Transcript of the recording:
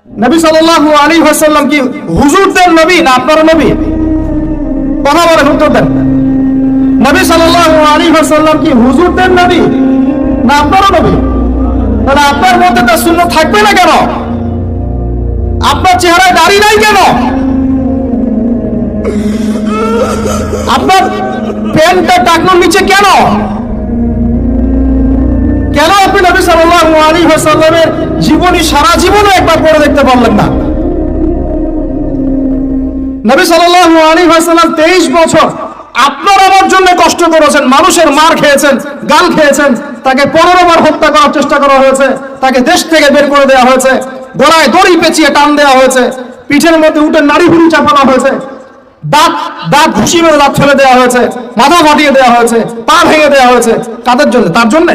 নবী সাল্লাল্লাহু আলাইহি ওয়াসাল্লাম কি হুজুরদের নবী না আপনার নবী? কথা বলেন, উত্তর দেন। নবী সাল্লাল্লাহু আলাইহি ওয়াসাল্লাম কি হুজুরদের নবী না আপনার নবী? তাহলে আপনার মধ্যে তার সুন্নাত থাকবে না কেন? আপনার চেহারায় দাড়ি নাই কেন? আপনার প্যান্টটা টাকনোর নিচে কেন? কেন আপনি নবী সাল্লাল্লাহু আলাইহি ওয়াসাল্লামের জীবনী সারা জীবনও একবার পড়ে দেখতে পারলেন না? নবী সাল্লাল্লাহু আলাইহি ওয়াসাল্লাম 23 বছর আপনার আমার জন্য কষ্ট করেছেন, মানুষের মার খেয়েছেন, গাল খেয়েছেন, তাকে 15 বার হত্যা করার চেষ্টা করা হয়েছে, তাকে দেশ থেকে বের করে দেওয়া হয়েছে, গলায় দড়ি পেঁচিয়ে টান দেওয়া হয়েছে, পিঠের মধ্যে উঠে নাড়ি ভুড়ি চাপানো হয়েছে, দাঁত দাঁত ঘুষি মেরে দাঁত ফেলে দেওয়া হয়েছে, মাথা ফাটিয়ে দেওয়া হয়েছে, পা ভেঙে দেওয়া হয়েছে। কাদের জন্য? তার জন্য।